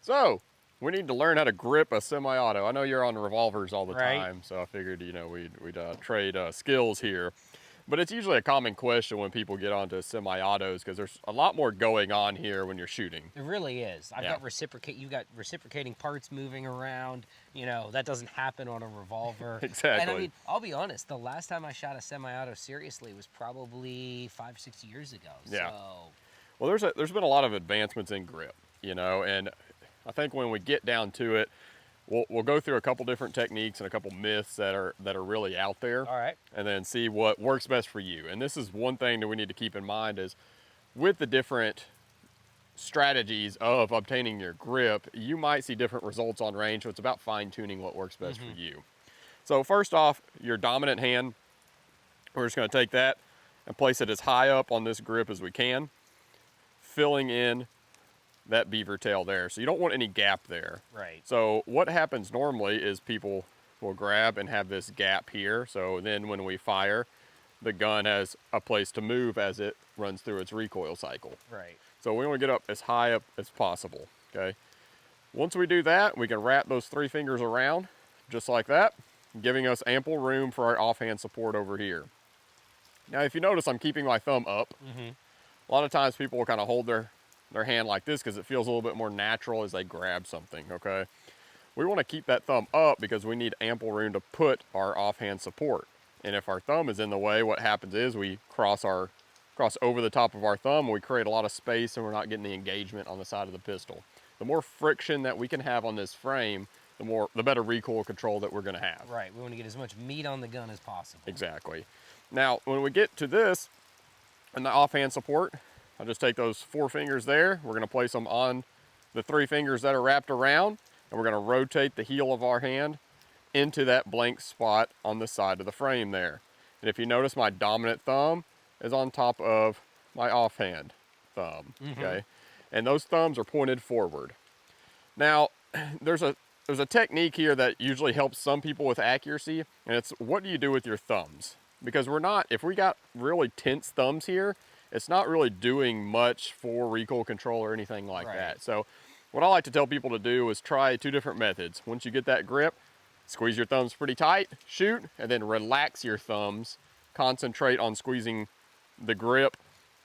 So, we need to learn how to grip a semi-auto. I know you're on revolvers all the Right. time, so I figured, you know, we'd trade skills here. But it's usually a common question when people get onto semi-autos because there's a lot more going on here when you're shooting. It really is. I've Yeah. got you've got reciprocating parts moving around. You know, that doesn't happen on a revolver. Exactly. And I mean, I'll be honest, the last time I shot a semi-auto seriously was probably 5-6 years ago. Yeah. So, Well, there's been a lot of advancements in grip, you know, and I think when we get down to it, we'll go through a couple different techniques and a couple myths that are really out there. all right. And then see what works best for you. And this is one thing that we need to keep in mind is with the different strategies of obtaining your grip, you might see different results on range. So it's about fine tuning what works best for you. So first off, your dominant hand, we're just going to take that and place it as high up on this grip as we can, filling in that beaver tail there. So you don't want any gap there. Right. So what happens normally is people will grab and have this gap here. So then when we fire, the gun has a place to move as it runs through its recoil cycle. Right. So we want to get up as high up as possible, okay? Once we do that, we can wrap those 3 fingers around just like that, giving us ample room for our offhand support over here. Now, if you notice, I'm keeping my thumb up. A lot of times people will kind of hold their hand like this because it feels a little bit more natural as they grab something, okay? We want to keep that thumb up because we need ample room to put our offhand support. And if our thumb is in the way, what happens is we cross over the top of our thumb, and we create a lot of space and we're not getting the engagement on the side of the pistol. The more friction that we can have on this frame, the better recoil control that we're going to have. Right. We want to get as much meat on the gun as possible. Exactly. Now, when we get to this and the offhand support, I'll just take those 4 fingers there. We're going to place them on the 3 fingers that are wrapped around, and we're going to rotate the heel of our hand into that blank spot on the side of the frame there. And if you notice, my dominant thumb is on top of my offhand thumb, okay? And those thumbs are pointed forward. Now, there's a technique here that usually helps some people with accuracy, and it's what do you do with your thumbs? Because if we got really tense thumbs here, it's not really doing much for recoil control or anything like that. So what I like to tell people to do is try 2 different methods. Once you get that grip, squeeze your thumbs pretty tight, shoot, and then relax your thumbs. Concentrate on squeezing the grip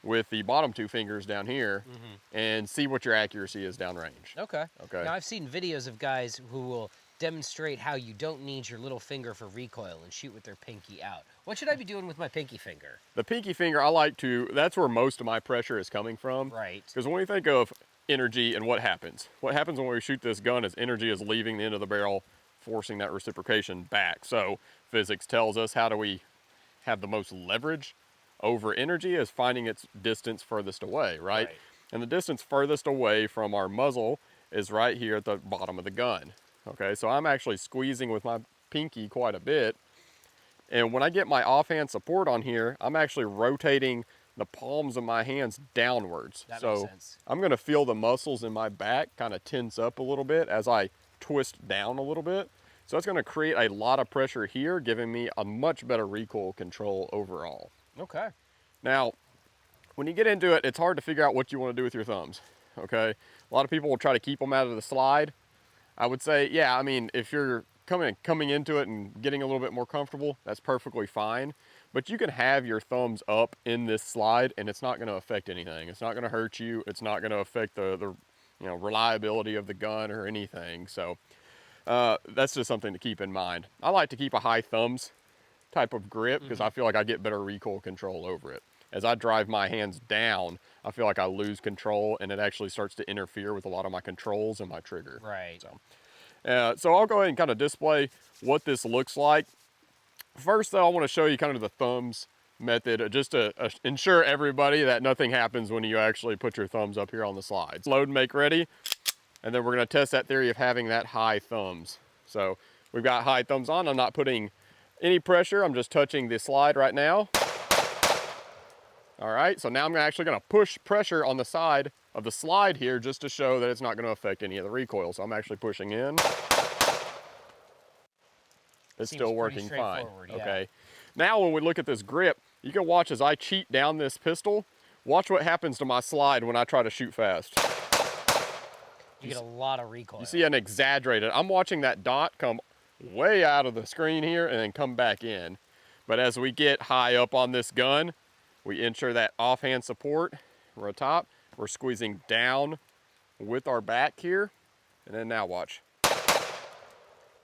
with the bottom 2 fingers down here and see what your accuracy is downrange. Okay. Okay. Now, I've seen videos of guys who will demonstrate how you don't need your little finger for recoil and shoot with their pinky out. What should I be doing with my pinky finger? The pinky finger, that's where most of my pressure is coming from. Right. Because when we think of energy and what happens when we shoot this gun is energy is leaving the end of the barrel, forcing that reciprocation back. So physics tells us how do we have the most leverage over energy is finding its distance furthest away, right? And the distance furthest away from our muzzle is right here at the bottom of the gun. Okay, so I'm actually squeezing with my pinky quite a bit. And when I get my offhand support on here, I'm actually rotating the palms of my hands downwards. That makes sense. I'm gonna feel the muscles in my back kind of tense up a little bit as I twist down a little bit. So it's gonna create a lot of pressure here, giving me a much better recoil control overall. Okay. Now, when you get into it, it's hard to figure out what you want to do with your thumbs, okay? A lot of people will try to keep them out of the slide. I would say, yeah, I mean, if you're coming into it and getting a little bit more comfortable, that's perfectly fine. But you can have your thumbs up in this slide and it's not going to affect anything. It's not going to hurt you. It's not going to affect the reliability of the gun or anything. So that's just something to keep in mind. I like to keep a high thumbs type of grip because I feel like I get better recoil control over it. As I drive my hands down, I feel like I lose control and it actually starts to interfere with a lot of my controls and my trigger. Right. So I'll go ahead and kind of display what this looks like. First though, I want to show you kind of the thumbs method just to ensure everybody that nothing happens when you actually put your thumbs up here on the slides. Load and make ready. And then we're going to test that theory of having that high thumbs. So we've got high thumbs on. I'm not putting any pressure. I'm just touching the slide right now. All right, so now I'm actually going to push pressure on the side of the slide here just to show that it's not going to affect any of the recoil. So I'm actually pushing in. It's still working fine. Yeah. Okay. Now when we look at this grip, you can watch as I cheat down this pistol. Watch what happens to my slide when I try to shoot fast. You get a lot of recoil. You see an exaggerated, I'm watching that dot come way out of the screen here and then come back in. But as we get high up on this gun, we ensure that offhand support. We're on top, we're squeezing down with our back here, and then now watch.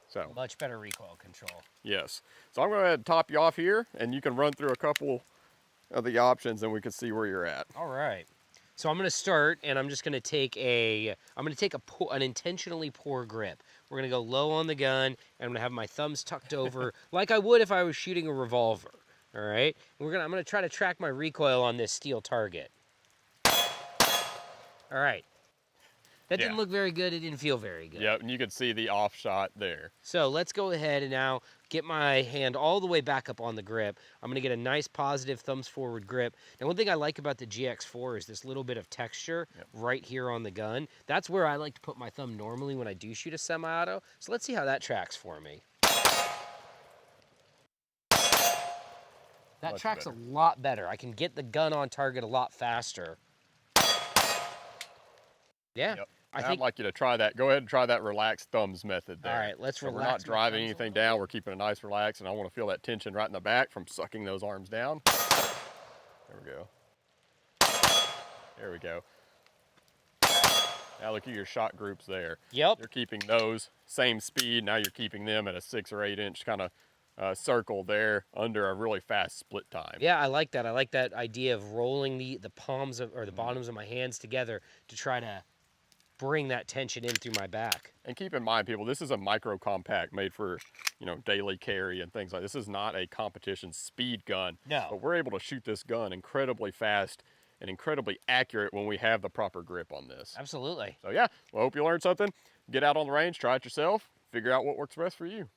So much better recoil control. yes. So I'm going to go ahead and top you off here, and you can run through a couple of the options and we can see where you're at. All right. So I'm going to start, and I'm just going to take an intentionally poor grip. We're going to go low on the gun, and I'm going to have my thumbs tucked over like I would if I was shooting a revolver. All right? I'm going to try to track my recoil on this steel target. All right. That didn't look very good. It didn't feel very good. Yep, and you can see the off shot there. So let's go ahead and now get my hand all the way back up on the grip. I'm going to get a nice positive thumbs forward grip. And one thing I like about the GX4 is this little bit of texture right here on the gun. That's where I like to put my thumb normally when I do shoot a semi-auto. So let's see how that tracks for me. That tracks a lot better. I can get the gun on target a lot faster. Yeah. Yep. I'd like you to try that. Go ahead and try that relaxed thumbs method there. All right, let's relax. We're not driving anything down. We're keeping it nice, relaxed, and I want to feel that tension right in the back from sucking those arms down. There we go. There we go. Now look at your shot groups there. Yep. You're keeping those same speed. Now you're keeping them at a 6 or 8 inch kind of circle there under a really fast split time. Yeah, I like that. I like that idea of rolling the palms of, or the bottoms of my hands together to try to bring that tension in through my back. And keep in mind, people, this is a micro compact made for, daily carry and things like this. Is not a competition speed gun. No. But we're able to shoot this gun incredibly fast and incredibly accurate when we have the proper grip on this. Absolutely. So yeah, well, I hope you learned something. Get out on the range, try it yourself, figure out what works best for you.